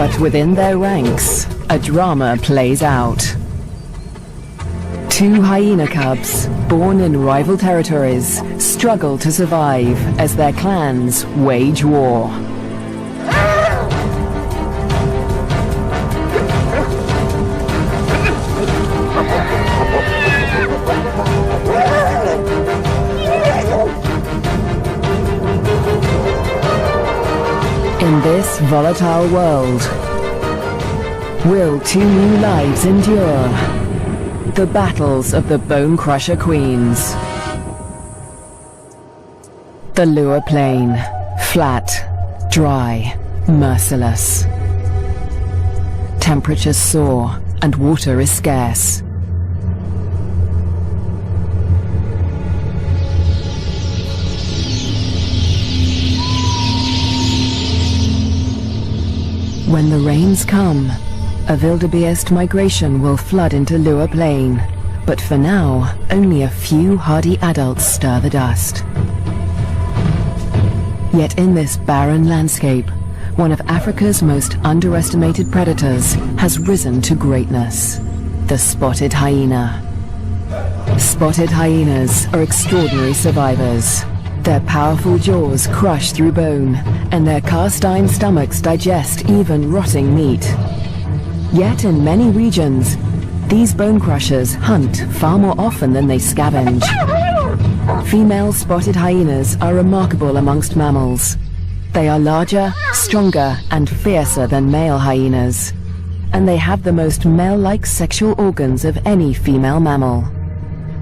But within their ranks, a drama plays out. Two hyena cubs, born in rival territories, struggle to survive as their clans wage war. In this volatile world, will two new lives endure? The battles of the bone crusher queens. The Lure Plain, flat, dry, merciless. Temperatures soar and water is scarce. When the rains come, a wildebeest migration will flood into Lure Plain, but for now, only a few hardy adults stir the dust. Yet in this barren landscape, one of Africa's most underestimated predators has risen to greatness, the spotted hyena. Spotted hyenas are extraordinary survivors. Their powerful jaws crush through bone, and their cast-iron stomachs digest even rotting meat. Yet in many regions, these bone crushers hunt far more often than they scavenge. Female spotted hyenas are remarkable amongst mammals. They are larger, stronger, and fiercer than male hyenas, and they have the most male-like sexual organs of any female mammal.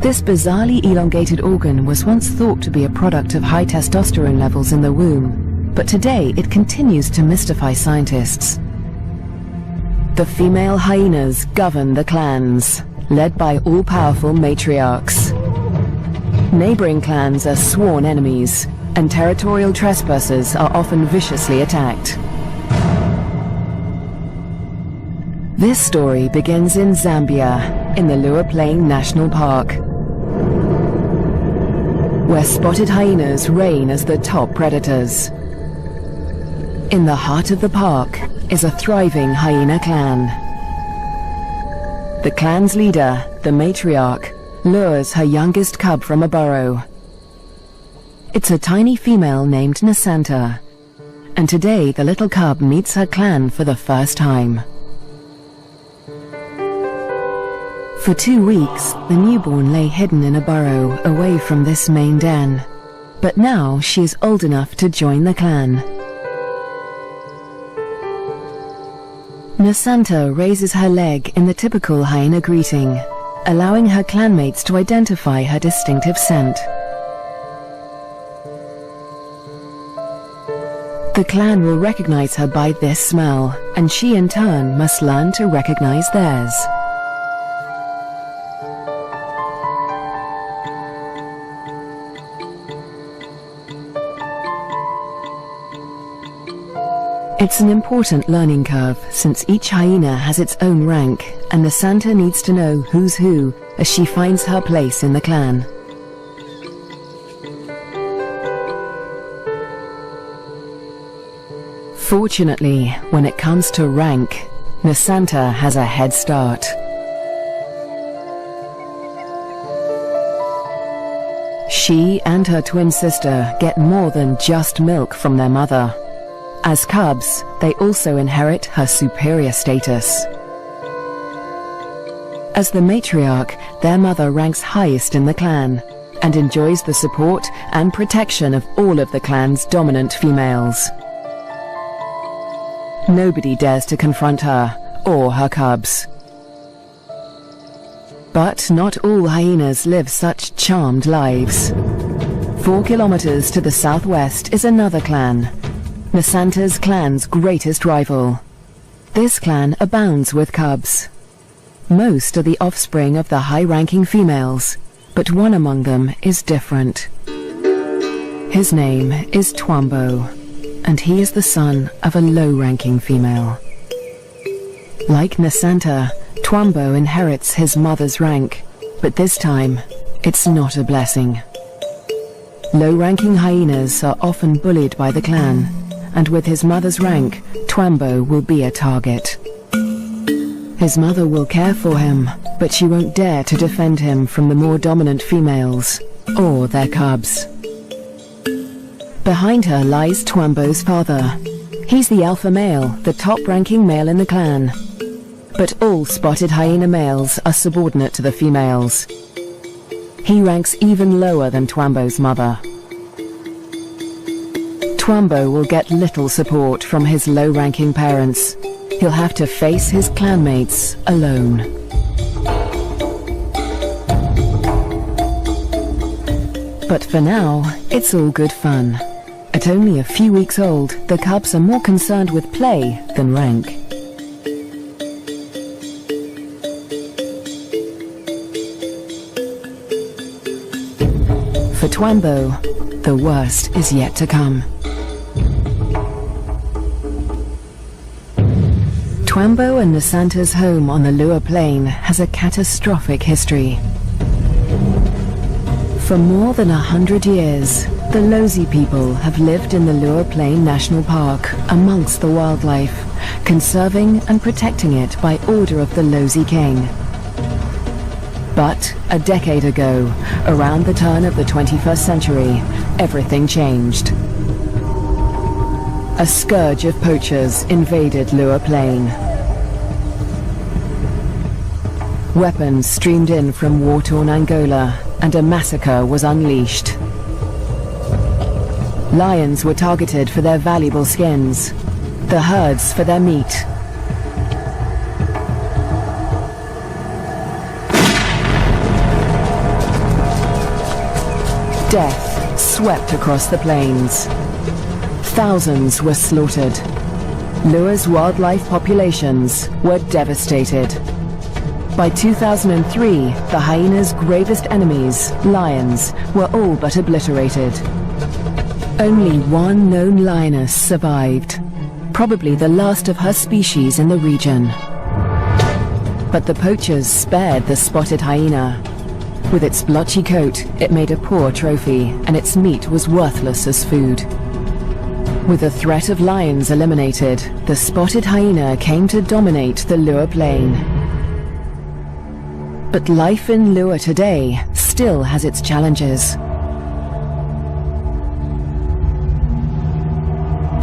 This bizarrely elongated organ was once thought to be a product of high testosterone levels in the womb, but today it continues to mystify scientists. The female hyenas govern the clans, led by all-powerful matriarchs. Neighboring clans are sworn enemies, and territorial trespassers are often viciously attacked. This story begins in Zambia, in the Lure Plain National Park, where spotted hyenas reign as the top predators. In the heart of the park is a thriving hyena clan. The clan's leader, the matriarch, lures her youngest cub from a burrow. It's a tiny female named Nasanta, and today the little cub meets her clan for the first time. For 2 weeks, the newborn lay hidden in a burrow away from this main den, but now she is old enough to join the clan. Nasanta raises her leg in the typical hyena greeting, allowing her clanmates to identify her distinctive scent. The clan will recognize her by this smell, and she in turn must learn to recognize theirs. It's an important learning curve, since each hyena has its own rank, and Nasanta needs to know who's who as she finds her place in the clan. Fortunately, when it comes to rank, Nasanta has a head start. She and her twin sister get more than just milk from their mother. As cubs, they also inherit her superior status. As the matriarch, their mother ranks highest in the clan, and enjoys the support and protection of all of the clan's dominant females. Nobody dares to confront her, or her cubs. But not all hyenas live such charmed lives. 4 kilometers to the southwest is another clan, Nasanta's clan's greatest rival. This clan abounds with cubs. Most are the offspring of the high-ranking females, but one among them is different. His name is Twambo, and he is the son of a low-ranking female. Like Nasanta, Twambo inherits his mother's rank, but this time, it's not a blessing. Low-ranking hyenas are often bullied by the clan, and with his mother's rank, Twambo will be a target. His mother will care for him, but she won't dare to defend him from the more dominant females, or their cubs. Behind her lies Twambo's father. He's the alpha male, the top-ranking male in the clan. But all spotted hyena males are subordinate to the females. He ranks even lower than Twambo's mother. Twambo will get little support from his low-ranking parents. He'll have to face his clanmates alone. But for now, it's all good fun. At only a few weeks old, the cubs are more concerned with play than rank. For Twambo, the worst is yet to come. Twambo and Nasanta's home on the Lua Plain has a catastrophic history. For more than 100 years, the Lozi people have lived in the Lua Plain National Park amongst the wildlife, conserving and protecting it by order of the Lozi King. But a decade ago, around the turn of the 21st century, everything changed. A scourge of poachers invaded Lua Plain. Weapons streamed in from war-torn Angola, and a massacre was unleashed. Lions were targeted for their valuable skins, the herds for their meat. Death swept across the plains. Thousands were slaughtered. Lua's wildlife populations were devastated. By 2003, the hyena's gravest enemies, lions, were all but obliterated. Only one known lioness survived, probably the last of her species in the region. But the poachers spared the spotted hyena. With its blotchy coat, it made a poor trophy, and its meat was worthless as food. With the threat of lions eliminated, the spotted hyena came to dominate the Lua Plain. But life in Lua today still has its challenges.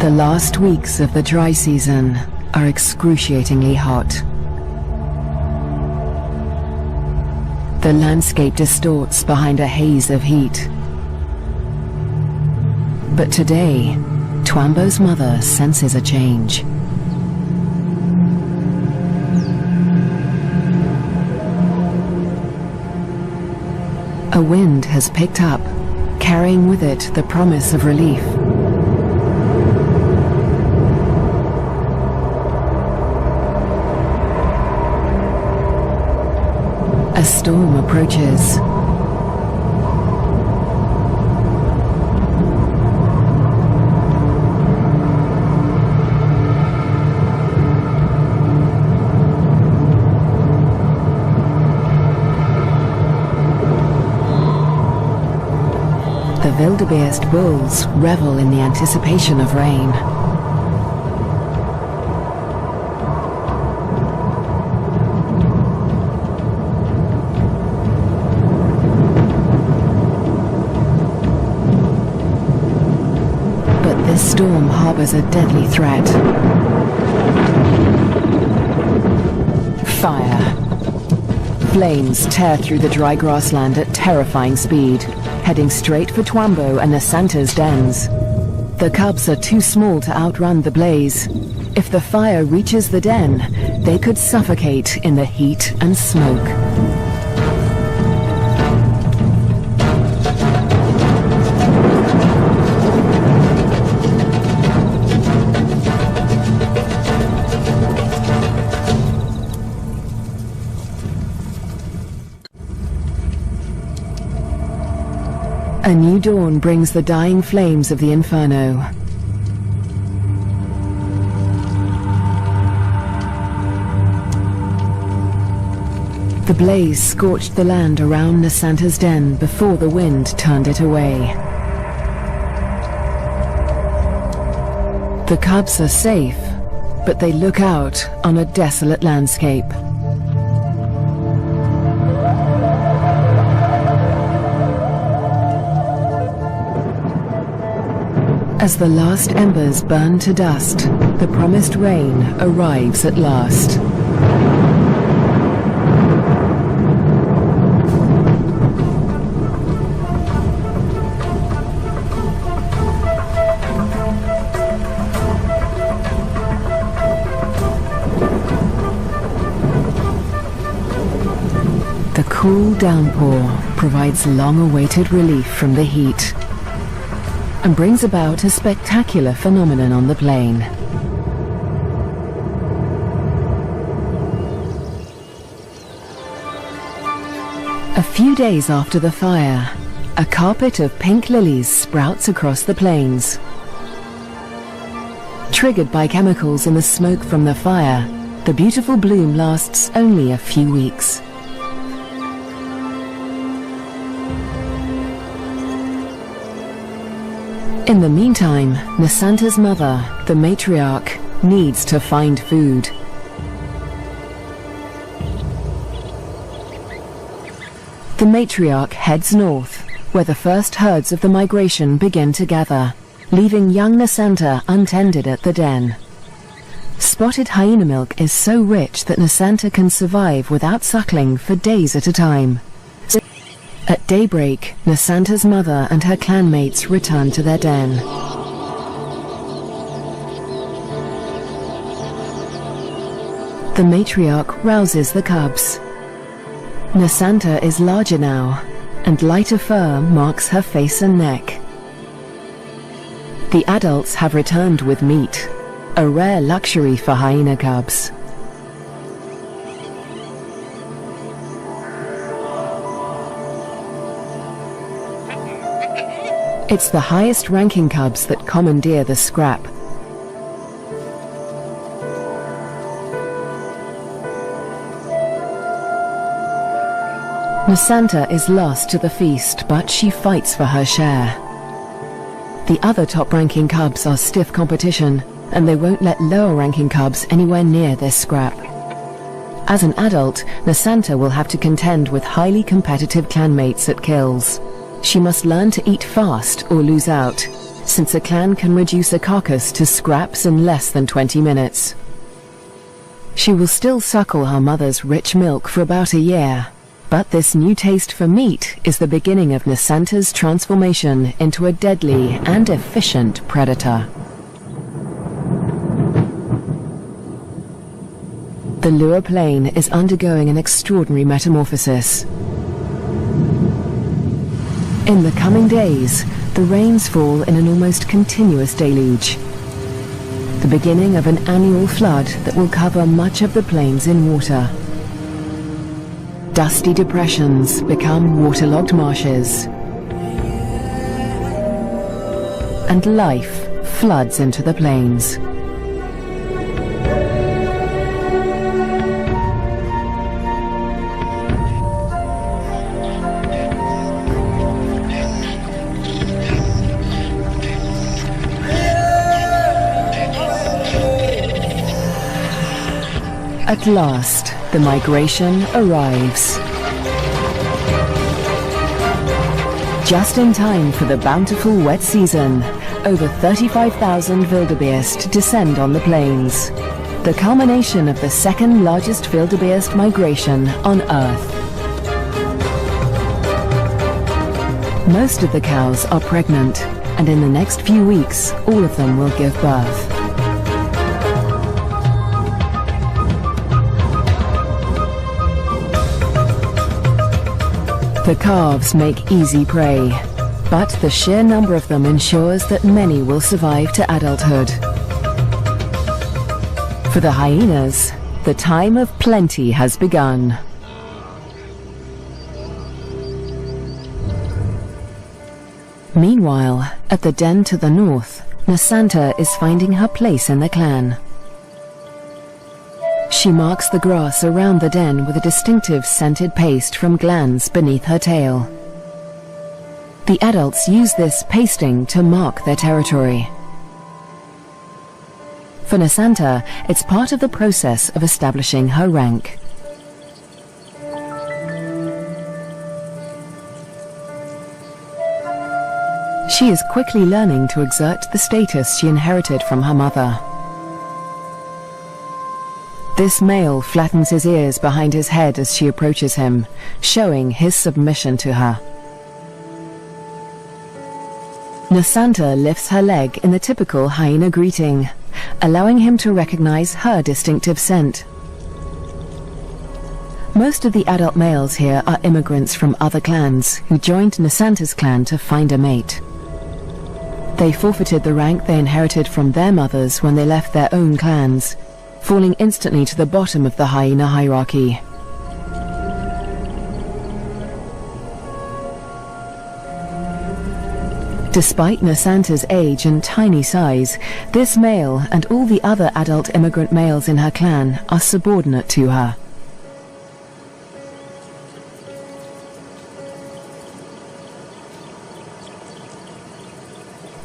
The last weeks of the dry season are excruciatingly hot. The landscape distorts behind a haze of heat. But today, Twambo's mother senses a change. A wind has picked up, carrying with it the promise of relief. A storm approaches. The wildebeest bulls revel in the anticipation of rain. But this storm harbors a deadly threat. Fire. Flames tear through the dry grassland at terrifying speed, heading straight for Twambo and Nasanta's dens. The cubs are too small to outrun the blaze. If the fire reaches the den, they could suffocate in the heat and smoke. A new dawn brings the dying flames of the inferno. The blaze scorched the land around Nasanta's den before the wind turned it away. The cubs are safe, but they look out on a desolate landscape. As the last embers burn to dust, the promised rain arrives at last. The cool downpour provides long-awaited relief from the heat and brings about a spectacular phenomenon on the plain. A few days after the fire, a carpet of pink lilies sprouts across the plains. Triggered by chemicals in the smoke from the fire, the beautiful bloom lasts only a few weeks. In the meantime, Nasanta's mother, the matriarch, needs to find food. The matriarch heads north, where the first herds of the migration begin to gather, leaving young Nasanta untended at the den. Spotted hyena milk is so rich that Nasanta can survive without suckling for days at a time. At daybreak, Nasanta's mother and her clanmates return to their den. The matriarch rouses the cubs. Nasanta is larger now, and lighter fur marks her face and neck. The adults have returned with meat, a rare luxury for hyena cubs. It's the highest-ranking cubs that commandeer the scrap. Nasanta is lost to the feast, but she fights for her share. The other top-ranking cubs are stiff competition, and they won't let lower-ranking cubs anywhere near their scrap. As an adult, Nasanta will have to contend with highly competitive clanmates at kills. She must learn to eat fast or lose out, since a clan can reduce a carcass to scraps in less than 20 minutes. She will still suckle her mother's rich milk for about a year, but this new taste for meat is the beginning of Nasanta's transformation into a deadly and efficient predator. The Lua Plain is undergoing an extraordinary metamorphosis. In the coming days, the rains fall in an almost continuous deluge, the beginning of an annual flood that will cover much of the plains in water. Dusty depressions become waterlogged marshes, and life floods into the plains. At last, the migration arrives. Just in time for the bountiful wet season, over 35,000 wildebeest descend on the plains, the culmination of the second largest wildebeest migration on Earth. Most of the cows are pregnant, and in the next few weeks, all of them will give birth. The calves make easy prey, but the sheer number of them ensures that many will survive to adulthood. For the hyenas, the time of plenty has begun. Meanwhile, at the den to the north, Nasanta is finding her place in the clan. She marks the grass around the den with a distinctive scented paste from glands beneath her tail. The adults use this pasting to mark their territory. For Nasanta, it's part of the process of establishing her rank. She is quickly learning to exert the status she inherited from her mother. This male flattens his ears behind his head as she approaches him, showing his submission to her. Nasanta lifts her leg in the typical hyena greeting, allowing him to recognize her distinctive scent. Most of the adult males here are immigrants from other clans who joined Nasanta's clan to find a mate. They forfeited the rank they inherited from their mothers when they left their own clans, falling instantly to the bottom of the hyena hierarchy. Despite Nasanta's age and tiny size, this male and all the other adult immigrant males in her clan are subordinate to her.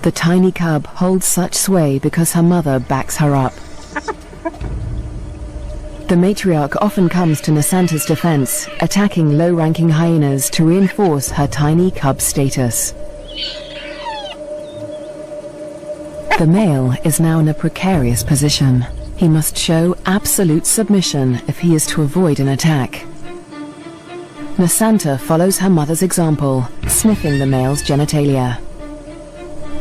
The tiny cub holds such sway because her mother backs her up. The matriarch often comes to Nasanta's defense, attacking low-ranking hyenas to reinforce her tiny cub status. The male is now in a precarious position. He must show absolute submission if he is to avoid an attack. Nasanta follows her mother's example, sniffing the male's genitalia.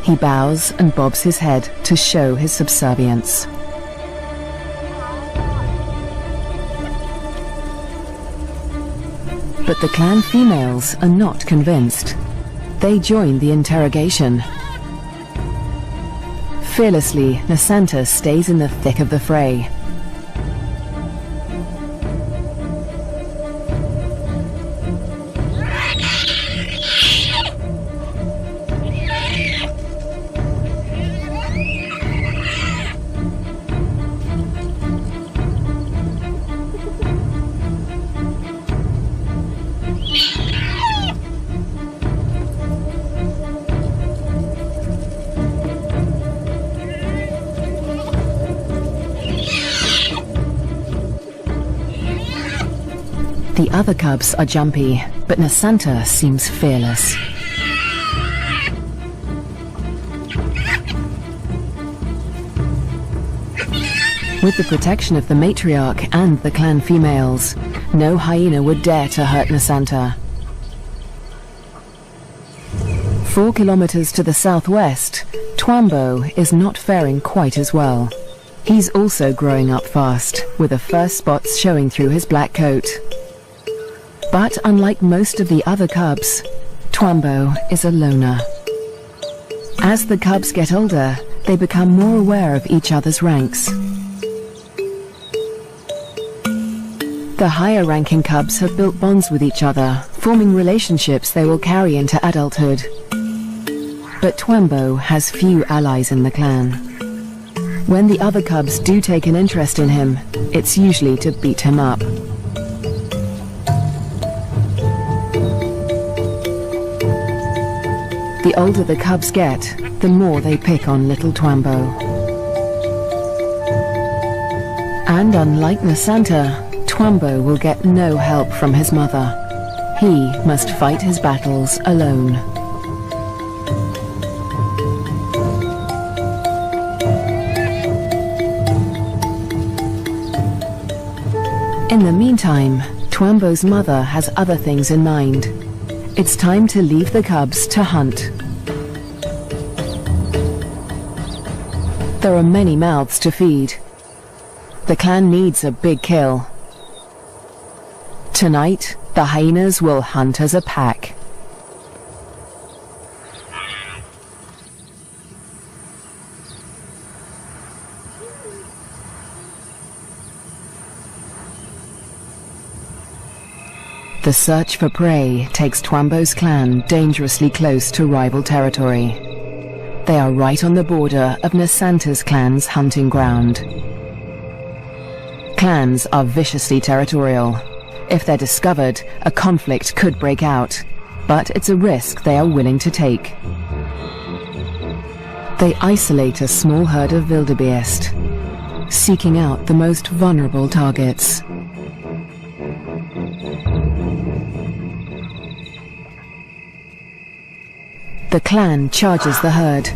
He bows and bobs his head to show his subservience. But the clan females are not convinced. They join the interrogation. Fearlessly, Nasanta stays in the thick of the fray. The other cubs are jumpy, but Nasanta seems fearless. With the protection of the matriarch and the clan females, no hyena would dare to hurt Nasanta. 4 kilometers to the southwest, Twambo is not faring quite as well. He's also growing up fast, with the first spots showing through his black coat. But unlike most of the other cubs, Twambo is a loner. As the cubs get older, they become more aware of each other's ranks. The higher-ranking cubs have built bonds with each other, forming relationships they will carry into adulthood. But Twambo has few allies in the clan. When the other cubs do take an interest in him, it's usually to beat him up. The older the cubs get, the more they pick on little Twambo. And unlike Nasanta, Twambo will get no help from his mother. He must fight his battles alone. In the meantime, Twambo's mother has other things in mind. It's time to leave the cubs to hunt. There are many mouths to feed. The clan needs a big kill. Tonight, the hyenas will hunt as a pack. The search for prey takes Twambo's clan dangerously close to rival territory. They are right on the border of Nasanta's clan's hunting ground. Clans are viciously territorial. If they're discovered, a conflict could break out, but it's a risk they are willing to take. They isolate a small herd of wildebeest. seeking out the most vulnerable targets. The clan charges the herd.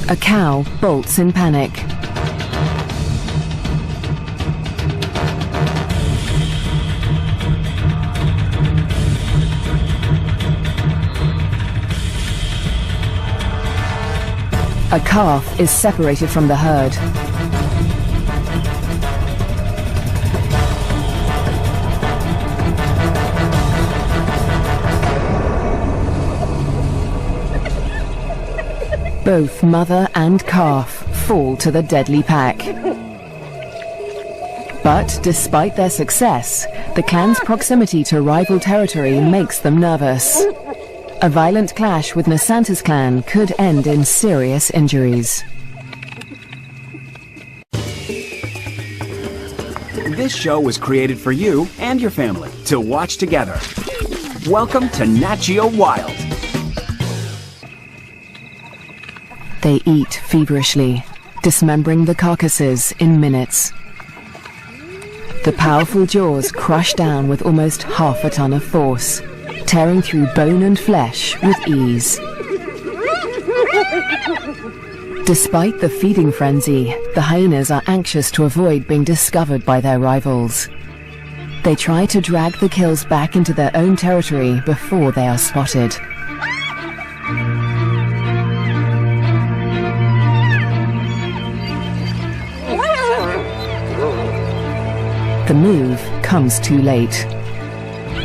A cow bolts in panic. A calf is separated from the herd. Both mother and calf fall to the deadly pack. But despite their success, the clan's proximity to rival territory makes them nervous. A violent clash with Nasanta's clan could end in serious injuries. This show was created for you and your family to watch together. Welcome to Nat Geo Wild. They eat feverishly, dismembering the carcasses in minutes. The powerful jaws crush down with almost half a ton of force, tearing through bone and flesh with ease. Despite the feeding frenzy, the hyenas are anxious to avoid being discovered by their rivals. They try to drag the kills back into their own territory before they are spotted. The move comes too late.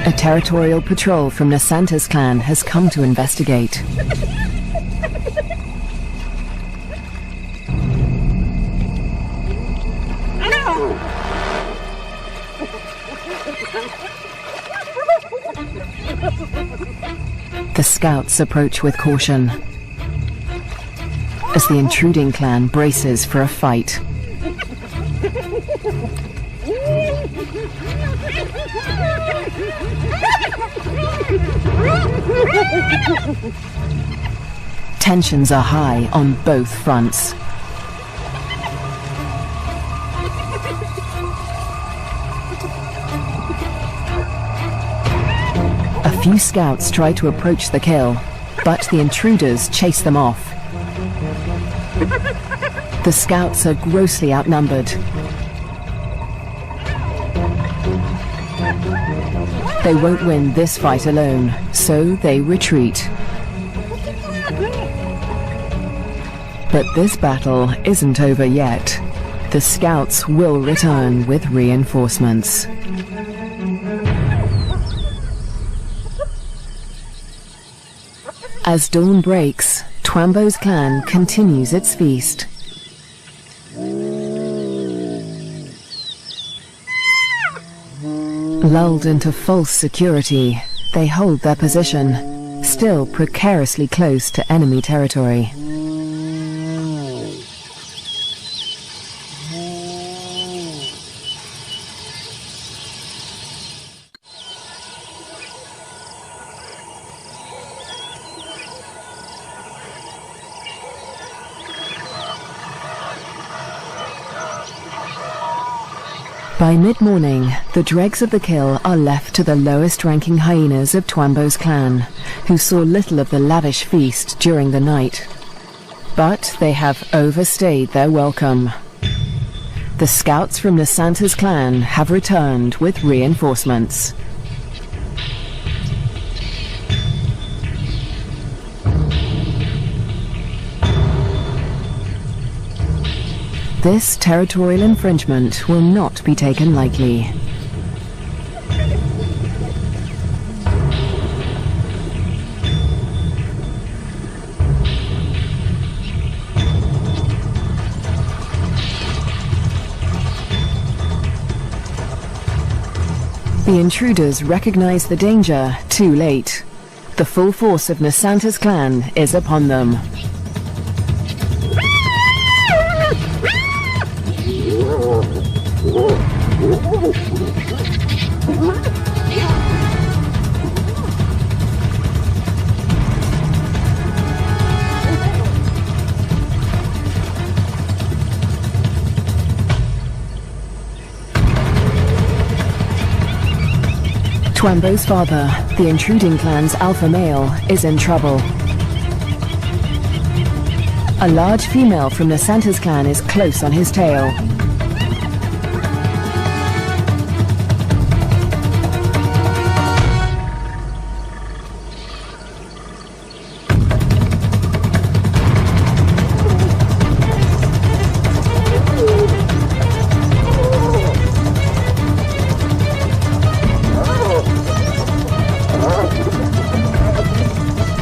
A territorial patrol from Nasanta's clan has come to investigate. The scouts approach with caution as the intruding clan braces for a fight. Tensions are high on both fronts. A few scouts try to approach the kill, but the intruders chase them off. The scouts are grossly outnumbered. They won't win this fight alone, so they retreat. But this battle isn't over yet. The scouts will return with reinforcements. As dawn breaks, Twambo's clan continues its feast. Lulled into false security, they hold their position, still precariously close to enemy territory. By mid-morning, the dregs of the kill are left to the lowest-ranking hyenas of Twambo's clan, who saw little of the lavish feast during the night. But they have overstayed their welcome. The scouts from Nasanta's clan have returned with reinforcements. This territorial infringement will not be taken lightly. The intruders recognize the danger too late. The full force of Nasanta's clan is upon them. Twambo's father, the intruding clan's alpha male, is in trouble. A large female from Nasanta's clan is close on his tail.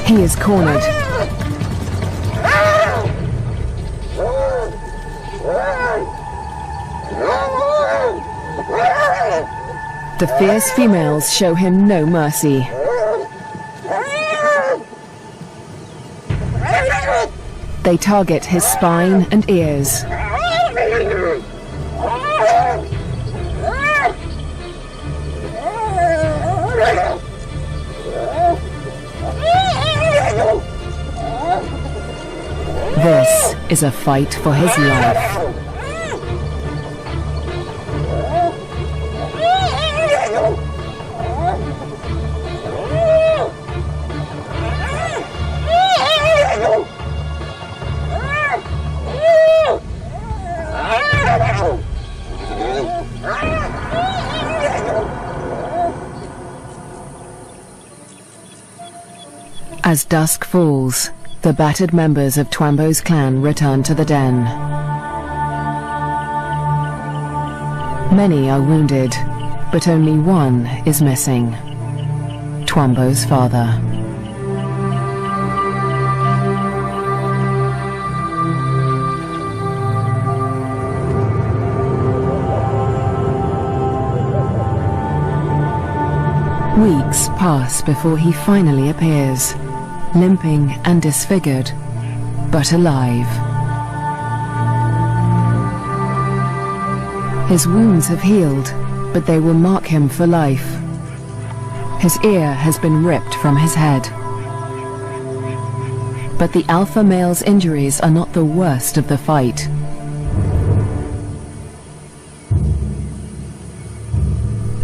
He is cornered. The fierce females show him no mercy. They target his spine and ears. This is a fight for his life. As dusk falls, the battered members of Twambo's clan return to the den. Many are wounded, but only one is missing. Twambo's father. Weeks pass before he finally appears, limping and disfigured, but alive. His wounds have healed, but they will mark him for life. His ear has been ripped from his head. But the alpha male's injuries are not the worst of the fight.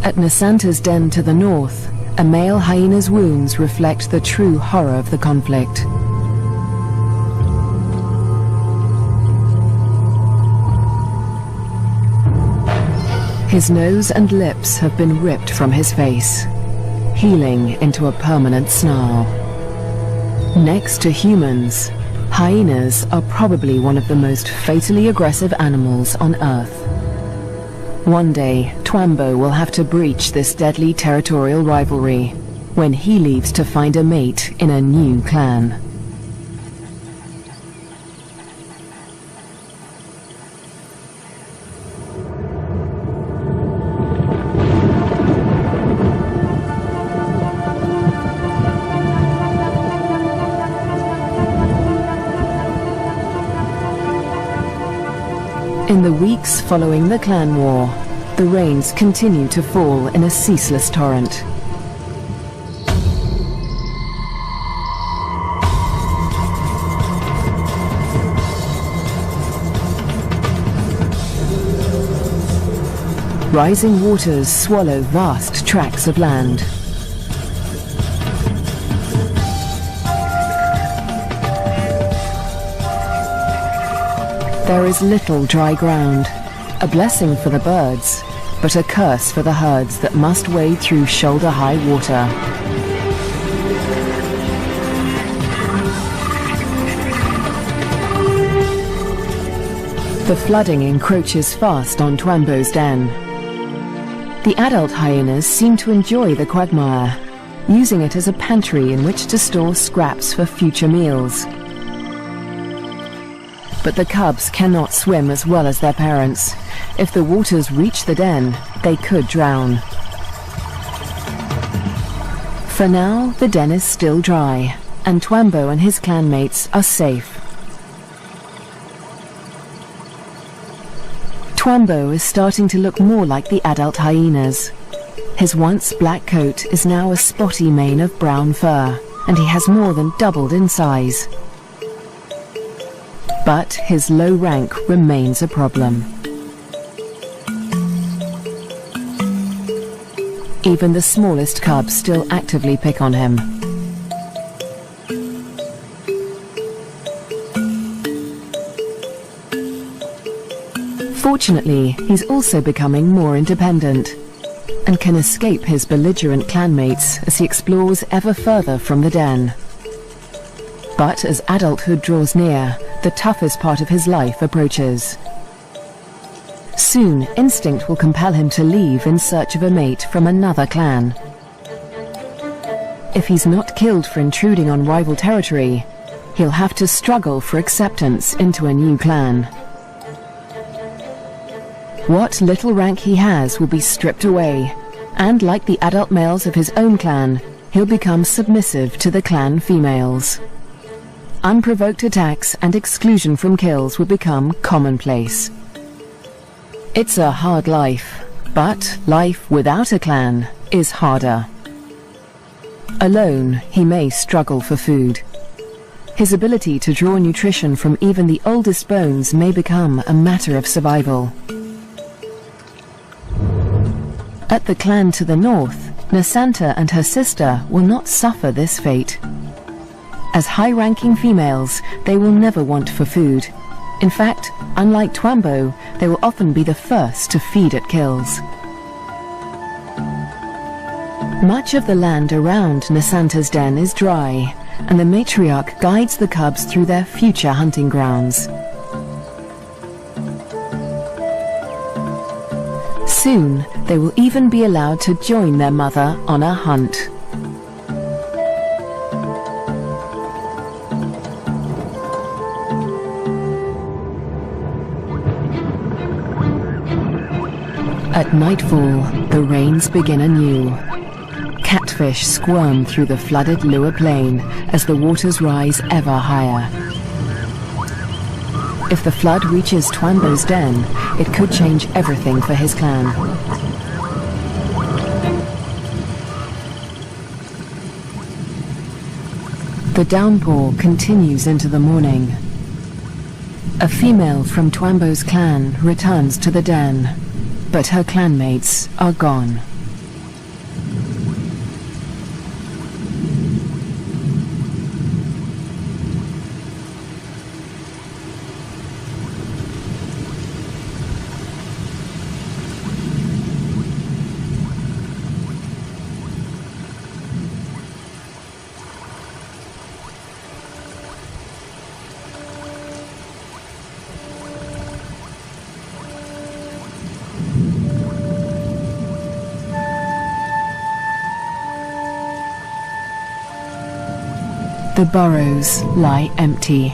At Nasanta's den to the north, a male hyena's wounds reflect the true horror of the conflict. His nose and lips have been ripped from his face, healing into a permanent snarl. Next to humans, hyenas are probably one of the most fatally aggressive animals on Earth. One day, Twambo will have to breach this deadly territorial rivalry when he leaves to find a mate in a new clan. In the weeks following the clan war, the rains continue to fall in a ceaseless torrent. Rising waters swallow vast tracts of land. There is little dry ground, a blessing for the birds, but a curse for the herds that must wade through shoulder-high water. The flooding encroaches fast on Twambo's den. The adult hyenas seem to enjoy the quagmire, using it as a pantry in which to store scraps for future meals. But the cubs cannot swim as well as their parents. If the waters reach the den, they could drown. For now, the den is still dry, and Twambo and his clanmates are safe. Twambo is starting to look more like the adult hyenas. His once black coat is now a spotty mane of brown fur, and he has more than doubled in size. But his low rank remains a problem. Even the smallest cubs still actively pick on him. Fortunately, he's also becoming more independent and can escape his belligerent clanmates as he explores ever further from the den. But as adulthood draws near, the toughest part of his life approaches. Soon, instinct will compel him to leave in search of a mate from another clan. If he's not killed for intruding on rival territory, he'll have to struggle for acceptance into a new clan. What little rank he has will be stripped away, and like the adult males of his own clan, he'll become submissive to the clan females. Unprovoked attacks and exclusion from kills will become commonplace. It's a hard life, but life without a clan is harder. Alone, he may struggle for food. His ability to draw nutrition from even the oldest bones may become a matter of survival. At the clan to the north, Nasanta and her sister will not suffer this fate. As high-ranking females, they will never want for food. In fact, unlike Twambo, they will often be the first to feed at kills. Much of the land around Nasanta's den is dry, and the matriarch guides the cubs through their future hunting grounds. Soon, they will even be allowed to join their mother on a hunt. At nightfall, the rains begin anew. Catfish squirm through the flooded Lua Plain as the waters rise ever higher. If the flood reaches Twambo's den, it could change everything for his clan. The downpour continues into the morning. A female from Twambo's clan returns to the den, but her clanmates are gone. The burrows lie empty.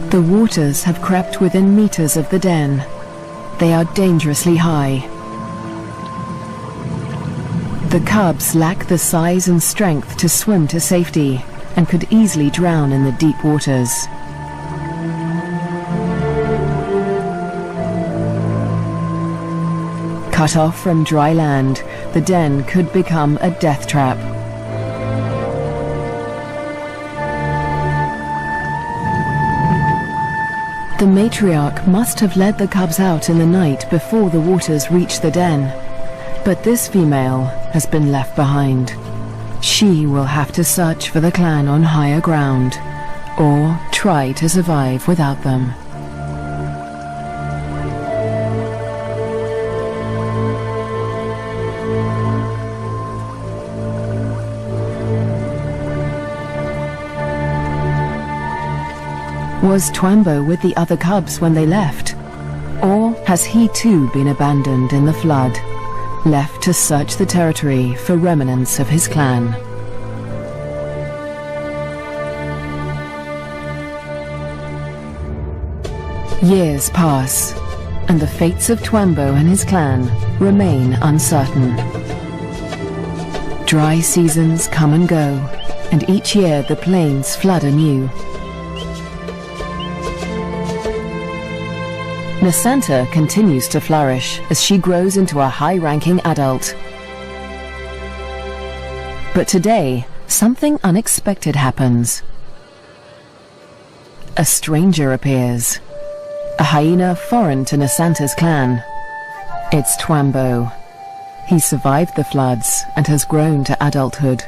The waters have crept within meters of the den. They are dangerously high. The cubs lack the size and strength to swim to safety and could easily drown in the deep waters. Cut off from dry land, the den could become a death trap. The matriarch must have led the cubs out in the night before the waters reached the den, but this female has been left behind. She will have to search for the clan on higher ground, or try to survive without them. Was Twambo with the other cubs when they left? Or has he too been abandoned in the flood, left to search the territory for remnants of his clan? Years pass, and the fates of Twambo and his clan remain uncertain. Dry seasons come and go, and each year the plains flood anew. Nasanta continues to flourish as she grows into a high-ranking adult. But today, something unexpected happens. A stranger appears, a hyena foreign to Nasanta's clan. It's Twambo. He's survived the floods and has grown to adulthood.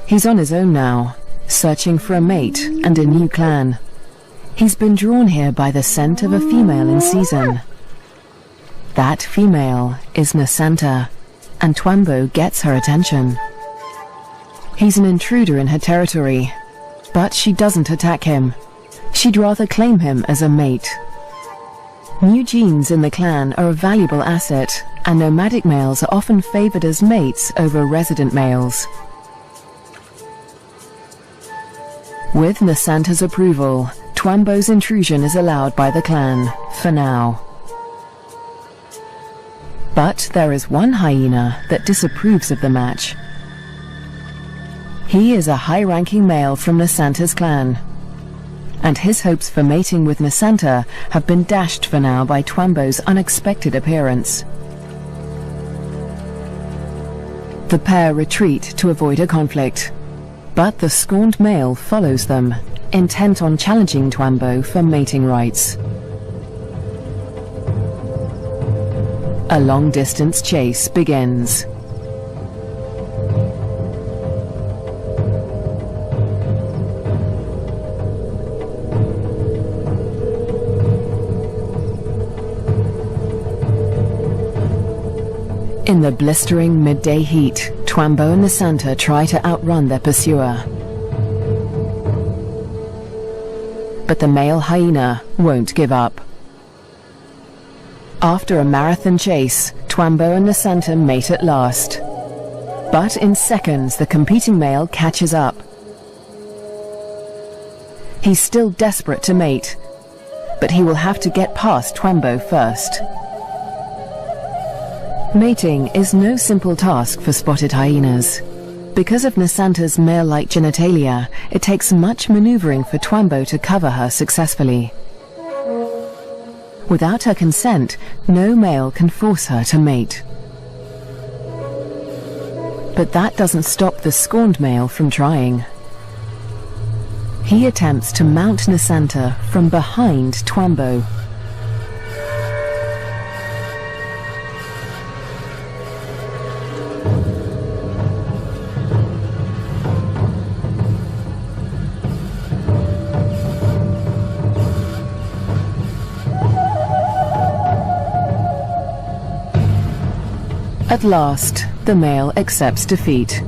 He's on his own now, searching for a mate and a new clan. He's been drawn here by the scent of a female in season. That female is Nasanta, and Twambo gets her attention. He's an intruder in her territory, but she doesn't attack him. She'd rather claim him as a mate. New genes in the clan are a valuable asset, and nomadic males are often favored as mates over resident males. With Nasanta's approval, Twambo's intrusion is allowed by the clan, for now. But there is one hyena that disapproves of the match. He is a high-ranking male from Nasanta's clan, and his hopes for mating with Nasanta have been dashed for now by Twambo's unexpected appearance. The pair retreat to avoid a conflict, but the scorned male follows them, intent on challenging Twambo for mating rights. A long-distance chase begins. In the blistering midday heat, Twambo and Nasanta try to outrun their pursuer. But the male hyena won't give up. After a marathon chase, Twambo and Nasanta mate at last. But in seconds, the competing male catches up. He's still desperate to mate, but he will have to get past Twambo first. Mating is no simple task for spotted hyenas. Because of Nasanta's male-like genitalia, it takes much maneuvering for Twambo to cover her successfully. Without her consent, no male can force her to mate. But that doesn't stop the scorned male from trying. He attempts to mount Nasanta from behind Twambo. At last, the male accepts defeat,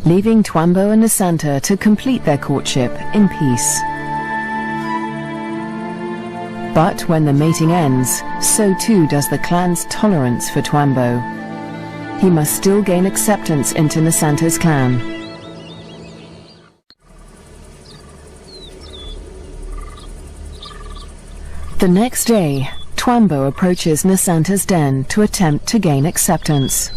leaving Twambo and Nasanta to complete their courtship in peace. But when the mating ends, so too does the clan's tolerance for Twambo. He must still gain acceptance into Nasanta's clan. The next day, Twambo approaches Nasanta's den to attempt to gain acceptance.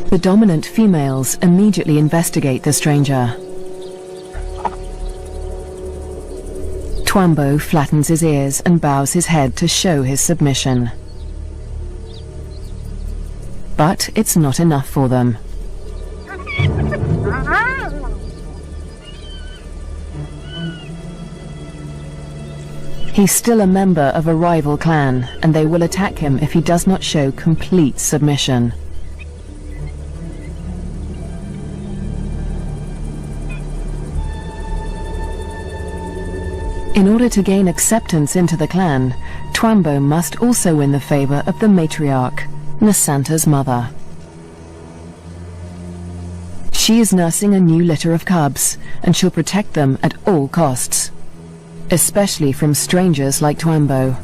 The dominant females immediately investigate the stranger. Twambo flattens his ears and bows his head to show his submission. But it's not enough for them. He's still a member of a rival clan, and they will attack him if he does not show complete submission. In order to gain acceptance into the clan, Twambo must also win the favor of the matriarch, Nasanta's mother. She is nursing a new litter of cubs, and she'll protect them at all costs, especially from strangers like Twambo.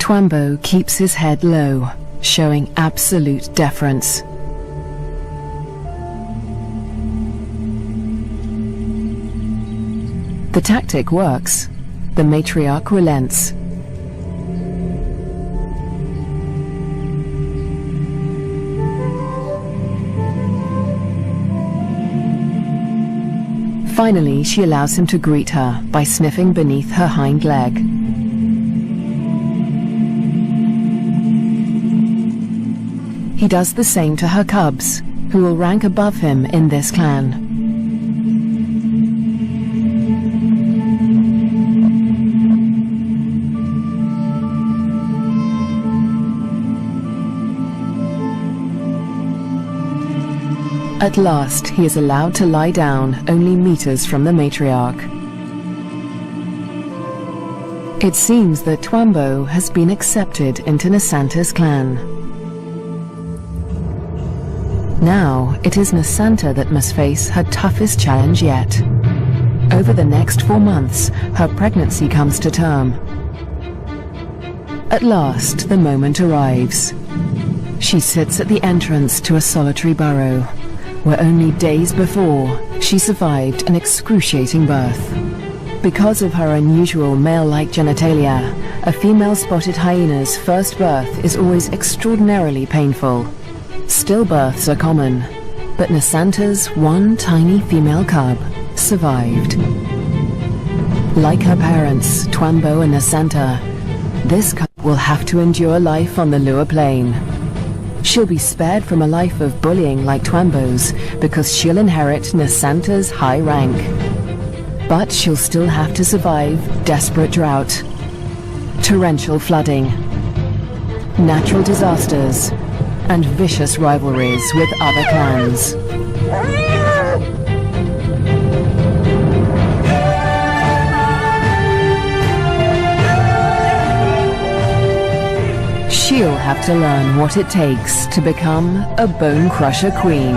Twambo keeps his head low, showing absolute deference. The tactic works. The matriarch relents. Finally, she allows him to greet her by sniffing beneath her hind leg. He does the same to her cubs, who will rank above him in this clan. At last, he is allowed to lie down only meters from the matriarch. It seems that Twambo has been accepted into Nasanta's clan. Now, it is Nasanta that must face her toughest challenge yet. Over the next 4 months, her pregnancy comes to term. At last, the moment arrives. She sits at the entrance to a solitary burrow, where only days before she survived an excruciating birth. Because of her unusual male-like genitalia, a female spotted hyena's first birth is always extraordinarily painful. Stillbirths are common, but Nasanta's one tiny female cub survived. Like her parents, Twambo and Nasanta, this cub will have to endure life on the Lua Plain. She'll be spared from a life of bullying like Twambo's because she'll inherit Nasanta's high rank. But she'll still have to survive desperate drought, torrential flooding, natural disasters, and vicious rivalries with other clans. She'll have to learn what it takes to become a bone crusher queen.